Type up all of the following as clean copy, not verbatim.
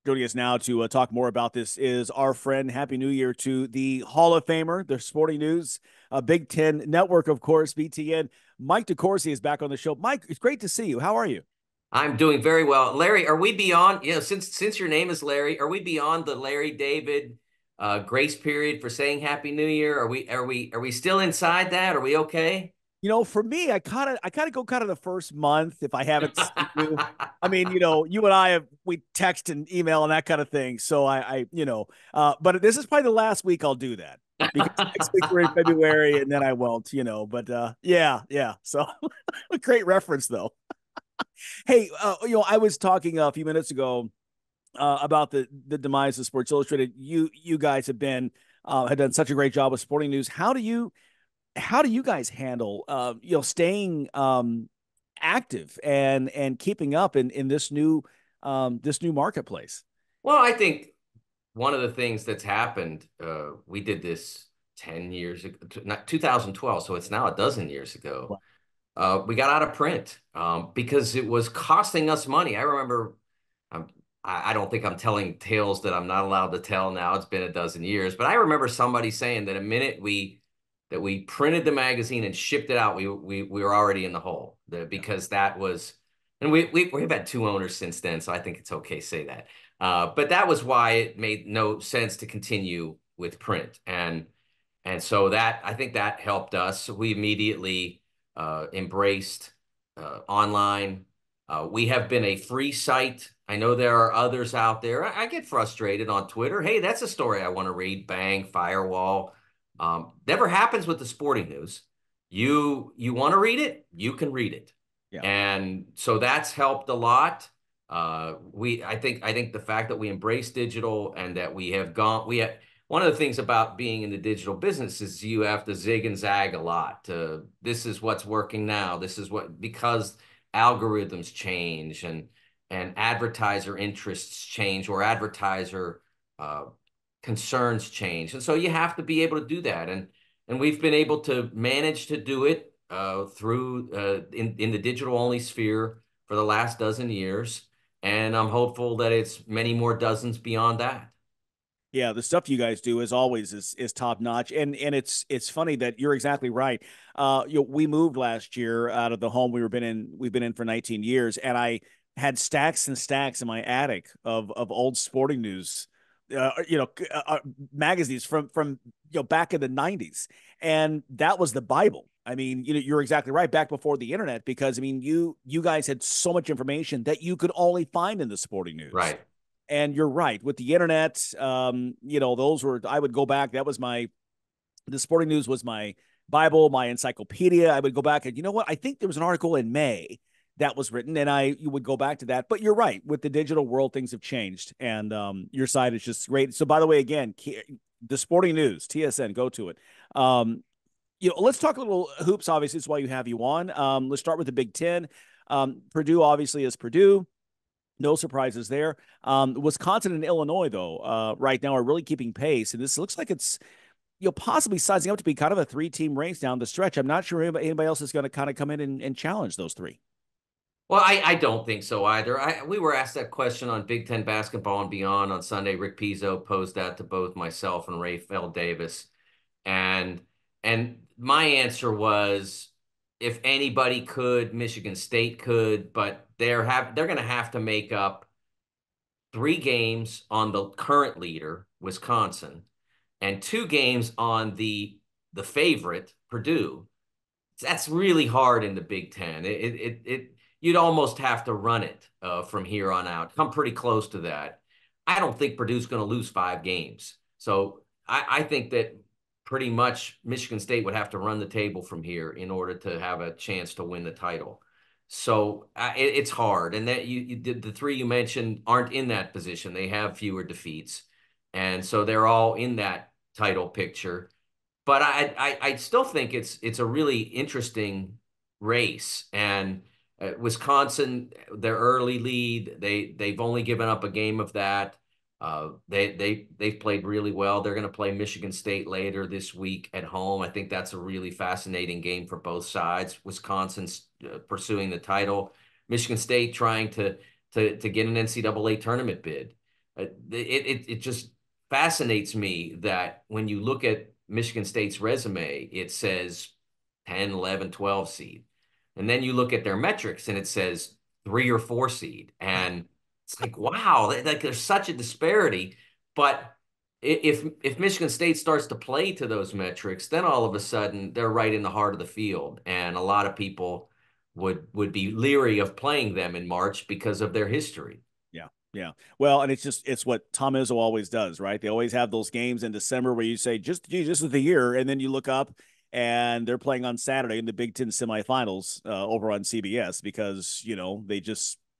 Joining us now to talk more about this is our friend. Happy New Year to the Hall of Famer, the Sporting News, Big Ten Network, of course, BTN. Mike DeCourcy is back on the show. Mike, it's great to see you. How are you? I'm doing very well. Larry, are we beyond, since your name is Larry, are we beyond the Larry David grace period for saying Happy New Year? Are we still inside that? Are we okay? For me, I kind of go kind of the first month if I haven't seen you. I mean, you and I we text and email and that kind of thing. So but this is probably the last week I'll do that because next week we're in February and then I won't. But yeah, yeah. So a great reference though. Hey, I was talking a few minutes ago about the demise of Sports Illustrated. You guys had done such a great job with Sporting News. How do you guys handle staying active and keeping up in this new marketplace? Well, I think one of the things that's happened, we did this 10 years ago, not 2012, so it's now a dozen years ago. We got out of print because it was costing us money. I remember, um, I don't think I'm telling tales that I'm not allowed to tell now. It's been a dozen years, but I remember somebody saying that a minute we printed the magazine and shipped it out, we were already in the hole because that was, and we've had two owners since then, so I think it's okay to say that. But that was why it made no sense to continue with print, and so that I think that helped us. We immediately embraced online. We have been a free site. I know there are others out there. I get frustrated on Twitter. Hey, that's a story I want to read. Bang, firewall. Never happens with the sporting news. You want to read it, you can read it, Yeah. and so that's helped a lot. I think the fact that we embrace digital and that we have one of the things about being in the digital business is you have to zig and zag a lot. This is what's working now. This is what because algorithms change and advertiser interests change or advertiser uh, concerns change, and so you have to be able to do that. And we've been able to manage to do it through in the digital only sphere for the last dozen years, and I'm hopeful that it's many more dozens beyond that. Yeah, the stuff you guys do as always is top notch, and it's funny that you're exactly right. We moved last year out of the home we've been in for 19 years, and I had stacks and stacks in my attic of old Sporting News, magazines from back in the 90s, and that was the Bible. I mean, you're exactly right. Back before the internet, because I mean, you guys had so much information that you could only find in the Sporting News. Right. And you're right with the internet. Those were I would go back. The Sporting News was my Bible, my encyclopedia. I would go back and you know what? I think there was an article in May that was written, and you would go back to that. But you're right with the digital world, things have changed, and your site is just great. So by the way, again, the Sporting News TSN, go to it. Let's talk a little hoops. Obviously, it's why you have you on. Let's start with the Big Ten. Purdue obviously is Purdue. No surprises there. Wisconsin and Illinois, though, right now are really keeping pace, and this looks like it's possibly sizing up to be kind of a three-team race down the stretch. I'm not sure anybody else is going to kind of come in and challenge those three. Well, I don't think so either. We were asked that question on Big Ten basketball and beyond on Sunday. Rick Pizzo posed that to both myself and Rafael Davis, and my answer was, if anybody could, Michigan State could, but they're going to have to make up three games on the current leader, Wisconsin, and two games on the favorite, Purdue. That's really hard in the Big Ten. You'd almost have to run it from here on out. Come pretty close to that. I don't think Purdue's going to lose five games. So I think that pretty much Michigan State would have to run the table from here in order to have a chance to win the title. So it's hard, and that you did the three you mentioned aren't in that position. They have fewer defeats, and so they're all in that title picture. But I still think it's a really interesting race. And Wisconsin, their early lead, they've only given up a game of that. They've played really well. They're going to play Michigan State later this week at home. I think that's a really fascinating game for both sides. Wisconsin's pursuing the title. Michigan State trying to get an NCAA tournament bid. It just fascinates me that when you look at Michigan State's resume, it says 10, 11, 12 seed. And then you look at their metrics and it says 3 or 4 seed. And it's like, wow, like there's such a disparity. But if Michigan State starts to play to those metrics, then all of a sudden they're right in the heart of the field. And a lot of people would be leery of playing them in March because of their history. Yeah. Yeah. Well, and it's what Tom Izzo always does, right? They always have those games in December where you say, just, geez, this is the year. And then you look up and they're playing on Saturday in the Big Ten semifinals over on CBS because,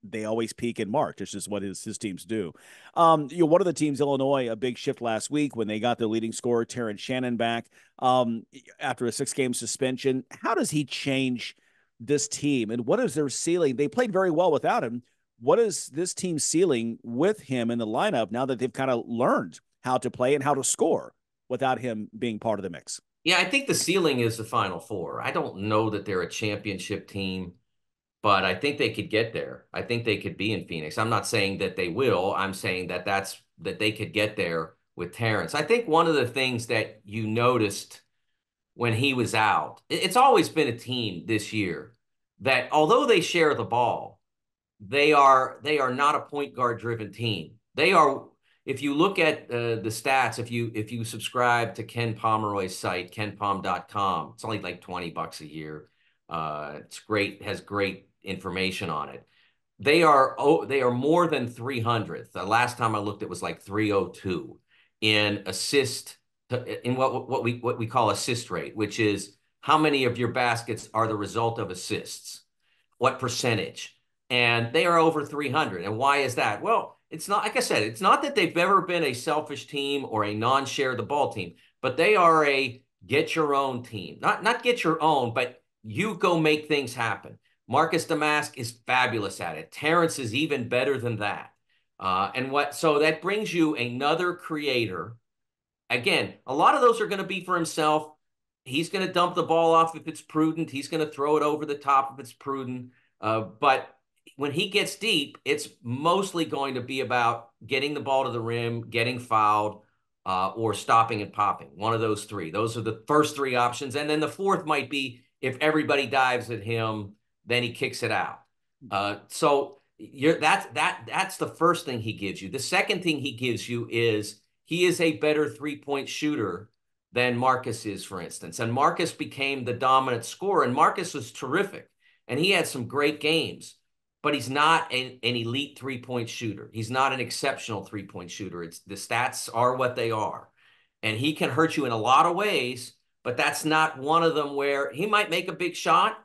they always peak in March. It's just what his teams do. One of the teams, Illinois, a big shift last week when they got their leading scorer, Terrence Shannon, back after a 6-game suspension. How does he change this team and what is their ceiling? They played very well without him. What is this team ceiling with him in the lineup now that they've kind of learned how to play and how to score without him being part of the mix? Yeah, I think the ceiling is the Final Four. I don't know that they're a championship team, but I think they could get there. I think they could be in Phoenix. I'm not saying that they will. I'm saying that they could get there with Terrence. I think one of the things that you noticed when he was out, it's always been a team this year that although they share the ball, they are not a point guard driven team. They are, if you look at the stats, if you subscribe to Ken Pomeroy's site, kenpom.com, it's only like $20 a year. It's great, has great information on it. They are more than 300th. The last time I looked, it was like 302 in what we call assist rate, which is how many of your baskets are the result of assists, what percentage, and they are over 300. And why is that? Well, it's not, like I said, it's not that they've ever been a selfish team or a non-share the ball team, but they are a get your own team. Not get your own, but you go make things happen. Marcus Damask is fabulous at it. Terrence is even better than that. So that brings you another creator. Again, a lot of those are going to be for himself. He's going to dump the ball off if it's prudent. He's going to throw it over the top if it's prudent. But when he gets deep, it's mostly going to be about getting the ball to the rim, getting fouled, or stopping and popping. One of those three. Those are the first three options. And then the fourth might be if everybody dives at him, then he kicks it out. That's the first thing he gives you. The second thing he gives you is he is a better three-point shooter than Marcus is, for instance. And Marcus became the dominant scorer, and Marcus was terrific. And he had some great games, but he's not an elite three-point shooter. He's not an exceptional three-point shooter. The stats are what they are. And he can hurt you in a lot of ways, but that's not one of them where he might make a big shot,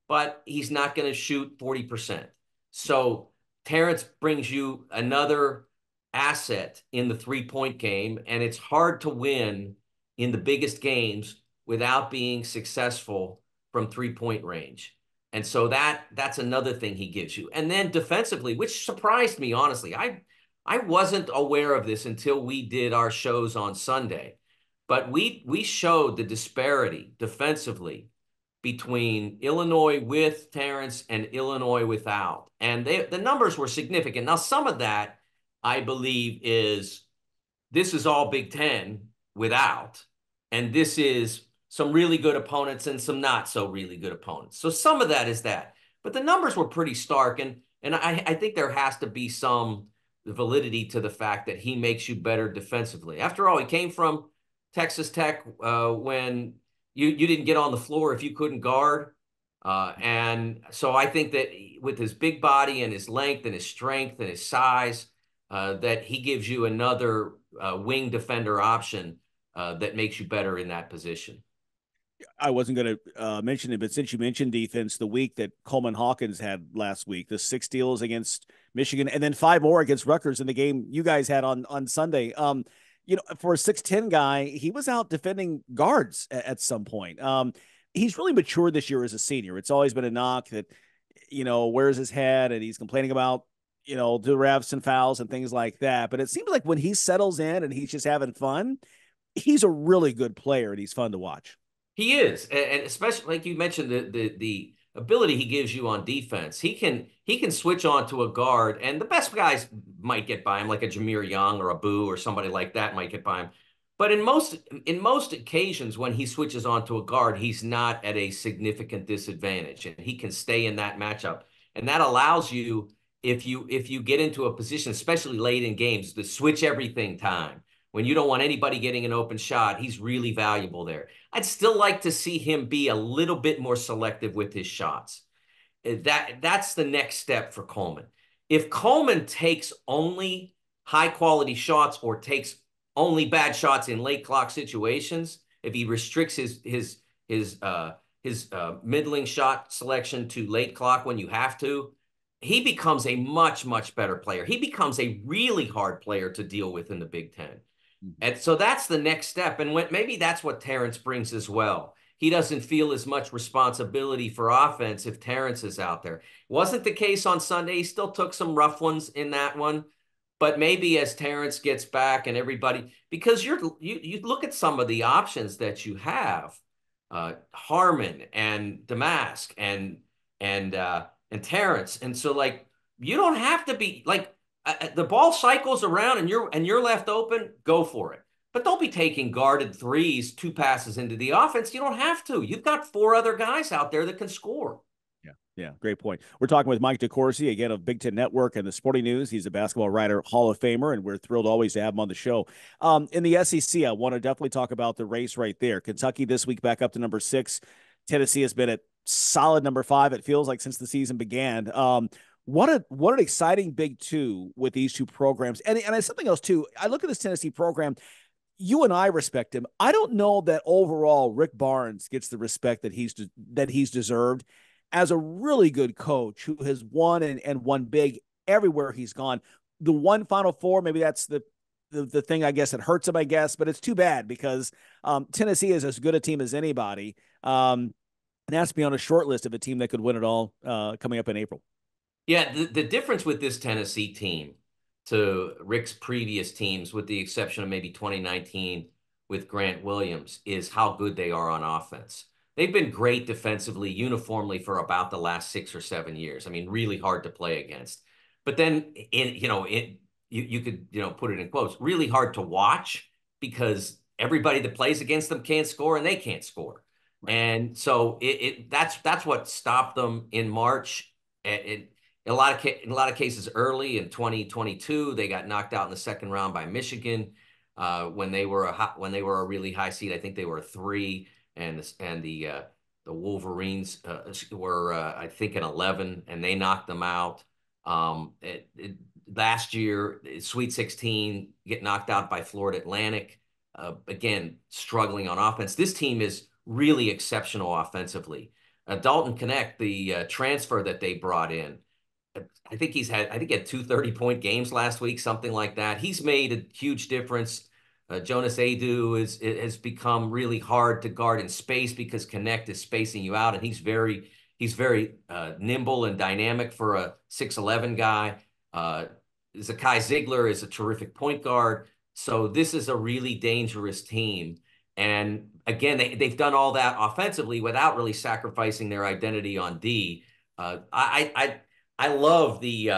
but he's not going to shoot 40%. So Terrence brings you another asset in the three-point game, and it's hard to win in the biggest games without being successful from three-point range. And so that's another thing he gives you. And then defensively, which surprised me, honestly. I wasn't aware of this until we did our shows on Sunday, but we showed the disparity defensively between Illinois with Terrence and Illinois without. And the numbers were significant. Now, some of that, I believe, this is all Big Ten without, and this is some really good opponents and some not so really good opponents. So some of that is that. But the numbers were pretty stark, and I think there has to be some validity to the fact that he makes you better defensively. After all, he came from Texas Tech when you didn't get on the floor if you couldn't guard. And so I think that with his big body and his length and his strength and his size, that he gives you another wing defender option that makes you better in that position. I wasn't going to mention it, but since you mentioned defense, the week that Coleman Hawkins had last week, the 6 steals against Michigan, and then 5 more against Rutgers in the game you guys had on Sunday. For a 6'10" guy, he was out defending guards at some point. He's really matured this year as a senior. It's always been a knock that, where's his head, and he's complaining about, the refs and fouls and things like that. But it seems like when he settles in and he's just having fun, he's a really good player and he's fun to watch. He is, and especially like you mentioned, the ability he gives you on defense. He can switch on to a guard, and the best guys might get by him, like a Jameer Young or a Boo or somebody like that might get by him. But in most occasions when he switches on to a guard, he's not at a significant disadvantage, and he can stay in that matchup. And that allows you, if you get into a position, especially late in games, the switch everything time, when you don't want anybody getting an open shot, he's really valuable there. I'd still like to see him be a little bit more selective with his shots. That's the next step for Coleman. If Coleman takes only high quality shots or takes only bad shots in late clock situations, if he restricts his middling shot selection to late clock when you have to, he becomes a much better player. He becomes a really hard player to deal with in the Big Ten. And so that's the next step. And maybe that's what Terrence brings as well. He doesn't feel as much responsibility for offense if Terrence is out there. Wasn't the case on Sunday. He still took some rough ones in that one. But maybe as Terrence gets back and everybody, because you look at some of the options that you have, Harmon and Damask and Terrence. And so like you don't have to be like the ball cycles around and you're left open, go for it. But don't be taking guarded threes, 2 passes into the offense. You don't have to. You've got 4 other guys out there that can score. Yeah, great point. We're talking with Mike DeCourcy, again, of Big Ten Network and the Sporting News. He's a basketball writer, Hall of Famer, and we're thrilled always to have him on the show. In the SEC, I want to definitely talk about the race right there. Kentucky this week back up to number 6. Tennessee has been at solid number 5, it feels like, since the season began. What an exciting Big Two with these two programs. And it's something else, too. I look at this Tennessee program. You and I respect him. I don't know that overall Rick Barnes gets the respect that he's deserved as a really good coach who has won and won big everywhere he's gone. The one Final Four, maybe that's the thing, I guess, that hurts him, I guess, but it's too bad because Tennessee is as good a team as anybody. And has to be on a short list of a team that could win it all coming up in April. Yeah, the difference with this Tennessee team to Rick's previous teams, with the exception of maybe 2019 with Grant Williams, is how good they are on offense. They've been great defensively uniformly for about the last 6 or 7 years. I mean, really hard to play against. But then you could put it in quotes, really hard to watch because everybody that plays against them can't score and they can't score. Right. And so that's what stopped them in March. In a lot of cases early in 2022, they got knocked out in the second round by Michigan when they were a really high seed. I think they were a 3. And the Wolverines were I think an 11, and they knocked them out. Last year, Sweet 16, get knocked out by Florida Atlantic. Again, struggling on offense. This team is really exceptional offensively. Dalton Knecht, the transfer that they brought in, I think he had 2 30-point games last week, something like that. He's made a huge difference. Jonas Adu has become really hard to guard in space because Knecht is spacing you out, and he's very nimble and dynamic for a 6'11" guy. Zakai Ziegler is a terrific point guard. So this is a really dangerous team. And again, they've done all that offensively without really sacrificing their identity on D. I love the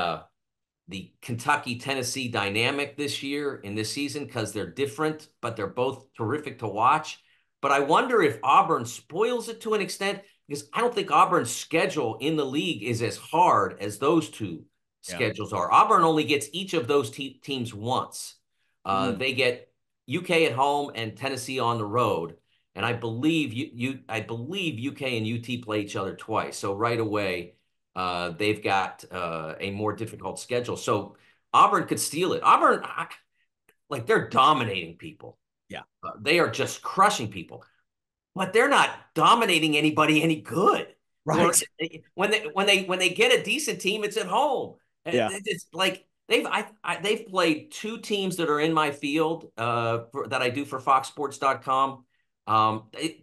Kentucky-Tennessee dynamic this year in this season because they're different, but they're both terrific to watch. But I wonder if Auburn spoils it to an extent because I don't think Auburn's schedule in the league is as hard as those two schedules are. Auburn only gets each of those teams once. They get UK at home and Tennessee on the road. And I believe UK and UT play each other twice. So right away, they've got a more difficult schedule. So Auburn could steal it. Auburn, like, they're dominating people. Yeah. They are just crushing people. But they're not dominating anybody any good. Right. When they get a decent team, it's at home. Yeah. It's like they've played 2 teams that are in my field that I do for foxsports.com.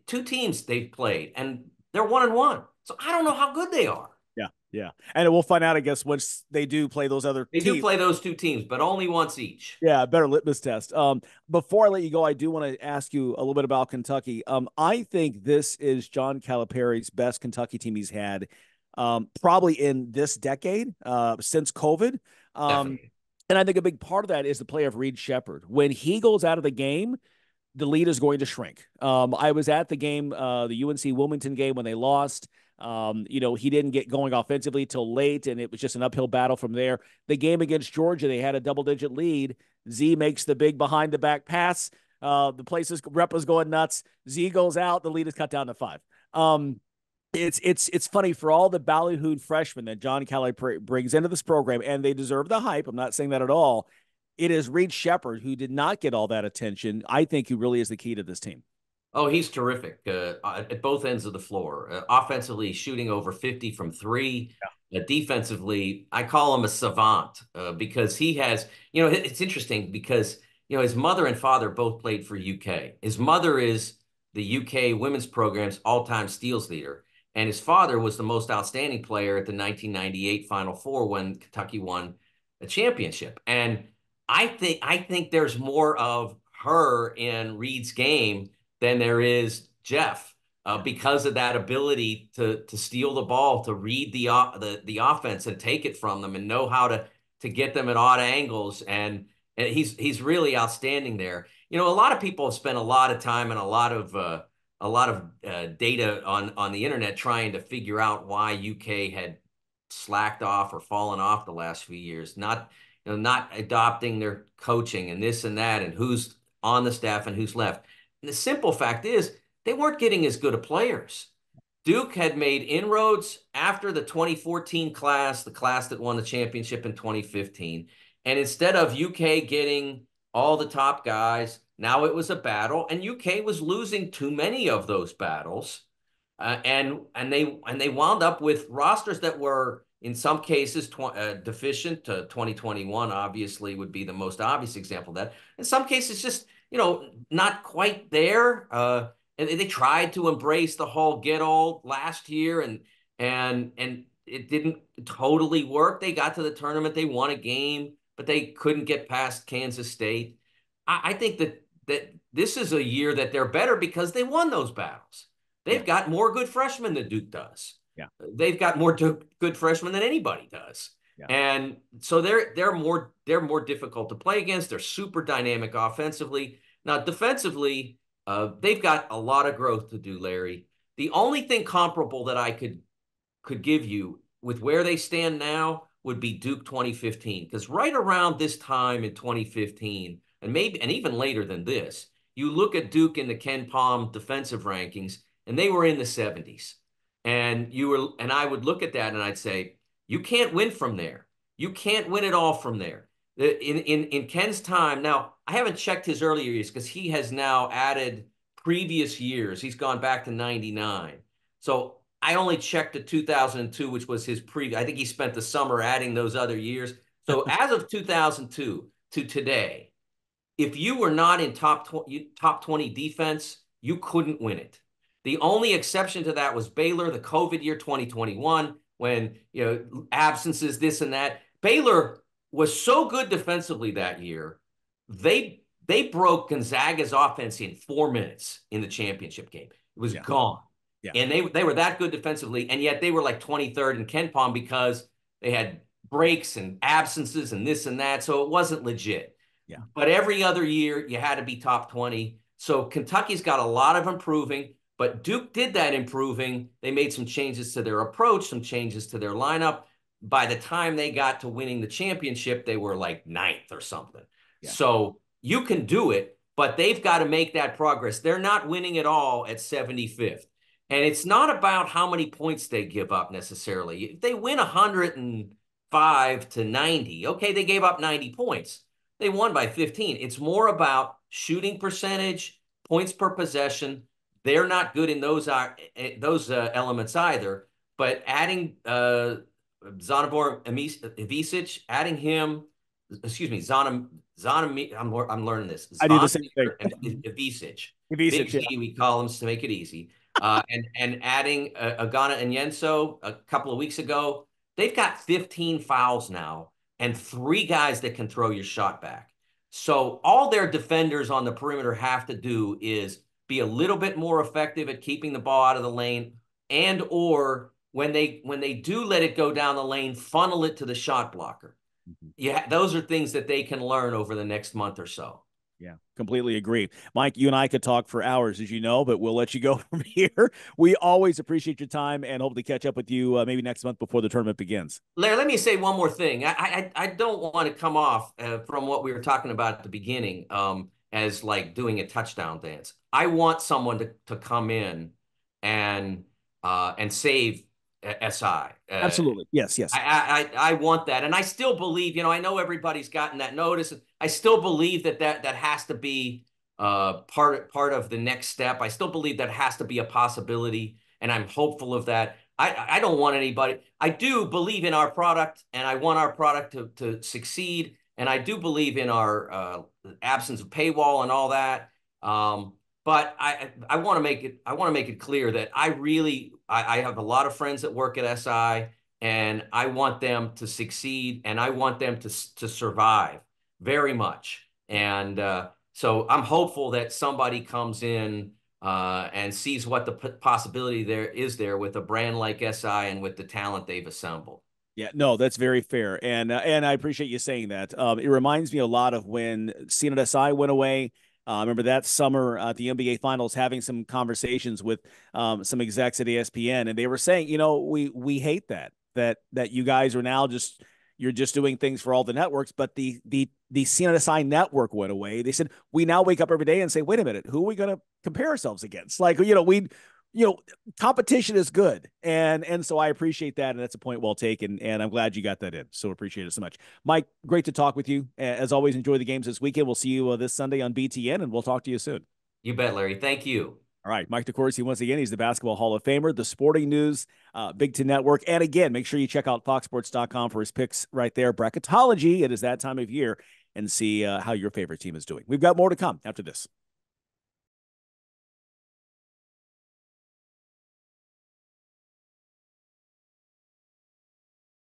2 teams they've played, and they're 1-1. So I don't know how good they are. Yeah. Yeah. And we'll find out, I guess, once they do play those other They do teams. play those two teams, but only once each. Yeah, better litmus test. Before I let you go, I do want to ask you a little bit about Kentucky. I think this is John Calipari's best Kentucky team he's had, probably in this decade, since COVID. Um, Definitely. and I think a big part of that is the play of Reed Shepherd. When he goes out of the game, the lead is going to shrink. I was at the game, the UNC Wilmington game when they lost. He didn't get going offensively till late, and it was just an uphill battle from there. The game against Georgia, they had a double-digit lead. Z makes the big behind-the-back pass. The rep was going nuts. Z goes out. The lead is cut down to 5. It's funny for all the ballyhooed freshmen that John Calipari brings into this program, and they deserve the hype. I'm not saying that at all. It is Reed Shepherd who did not get all that attention. I think who really is the key to this team. Oh, he's terrific at both ends of the floor. Offensively, shooting over 50 from three. Defensively, I call him a savant because he has, it's interesting because, his mother and father both played for UK. His mother is the UK women's program's all-time steals leader. And his father was the most outstanding player at the 1998 Final Four when Kentucky won a championship. And I think there's more of her in Reed's game than there is Jeff because of that ability to steal the ball, to read the offense and take it from them and know how to get them at odd angles. And he's really outstanding there. A lot of people have spent a lot of time and a lot of data on the internet trying to figure out why UK had slacked off or fallen off the last few years, not adopting their coaching and this and that, and who's on the staff and who's left. And the simple fact is they weren't getting as good of players. Duke had made inroads after the 2014 class, the class that won the championship in 2015. And instead of UK getting all the top guys, now it was a battle, and UK was losing too many of those battles. And they wound up with rosters that were in some cases deficient. 2021 obviously would be the most obvious example of that. In some cases, just not quite there. And they tried to embrace the whole get old last year, and it didn't totally work. They got to the tournament, they won a game, but they couldn't get past Kansas State. I think that this is a year that they're better because they won those battles. They've got more good freshmen than Duke does. Yeah. They've got more good freshmen than anybody does. Yeah. And so they're more difficult to play against. They're super dynamic offensively. Now, defensively, they've got a lot of growth to do, Larry. The only thing comparable that I could give you with where they stand now would be Duke 2015. Because right around this time in 2015, and even later than this, you look at Duke in the Ken Palm defensive rankings, and they were in the 70s. And I would look at that and I'd say, you can't win from there. You can't win it all from there. In Ken's time, now I haven't checked his earlier years because he has now added previous years. He's gone back to 99. So I only checked the 2002, which was his previous. I think he spent the summer adding those other years. So as of 2002 to today, if you were not in top 20 defense, you couldn't win it. The only exception to that was Baylor, the COVID year 2021, when absences, this and that. Baylor was so good defensively that year. They broke Gonzaga's offense in 4 minutes in the championship game. It was gone. Yeah. And they were that good defensively, and yet they were like 23rd in Ken Palm because they had breaks and absences and this and that, so it wasn't legit. Yeah. But every other year, you had to be top 20. So Kentucky's got a lot of improving, but Duke did that improving. They made some changes to their approach, some changes to their lineup. By the time they got to winning the championship, they were like 9th or something. Yeah. So you can do it, but they've got to make that progress. They're not winning it all at 75th. And it's not about how many points they give up necessarily. If they win 105 to 90, okay, they gave up 90 points. They won by 15. It's more about shooting percentage, points per possession. They're not good in those elements either. But adding Zanibor Ivisic, adding him, I'm learning this. I do the same thing. Ivisic. Big Z, we call him to make it easy. And adding Agana and Yenso a couple of weeks ago, they've got 15 fouls now and 3 guys that can throw your shot back. So all their defenders on the perimeter have to do is be a little bit more effective at keeping the ball out of the lane, and or when they do let it go down the lane, funnel it to the shot blocker. Yeah, those are things that they can learn over the next month or so. Yeah, completely agree. Mike, you and I could talk for hours, as you know, but we'll let you go from here. We always appreciate your time and hope to catch up with you maybe next month before the tournament begins. Larry, let me say one more thing. I don't want to come off from what we were talking about at the beginning as like doing a touchdown dance. I want someone to come in and save SI. Absolutely. Yes, yes. I want that, and I still believe. I know everybody's gotten that notice. I still believe that has to be part of the next step. I still believe that has to be a possibility, and I'm hopeful of that. I don't want anybody. I do believe in our product, and I want our product to succeed. And I do believe in our absence of paywall and all that. But I want to make it clear that I have a lot of friends that work at SI, and I want them to succeed, and I want them to survive very much. And so I'm hopeful that somebody comes in and sees what the possibility there is there with a brand like SI and with the talent they've assembled. Yeah, no, that's very fair, and I appreciate you saying that. It reminds me a lot of when CNSI went away. I remember that summer at the NBA Finals, having some conversations with some execs at ESPN, and they were saying, we hate that you guys are now you're just doing things for all the networks, but the CNSI network went away. They said we now wake up every day and say, wait a minute, who are we going to compare ourselves against? Like, competition is good. And so I appreciate that. And that's a point well taken. And I'm glad you got that in. So appreciate it so much. Mike, great to talk with you. As always, enjoy the games this weekend. We'll see you this Sunday on BTN, and we'll talk to you soon. You bet, Larry. Thank you. All right. Mike DeCourcy, once again, he's the Basketball Hall of Famer, the Sporting News, Big Ten Network. And again, make sure you check out foxsports.com for his picks right there. Bracketology. It is that time of year, and see how your favorite team is doing. We've got more to come after this.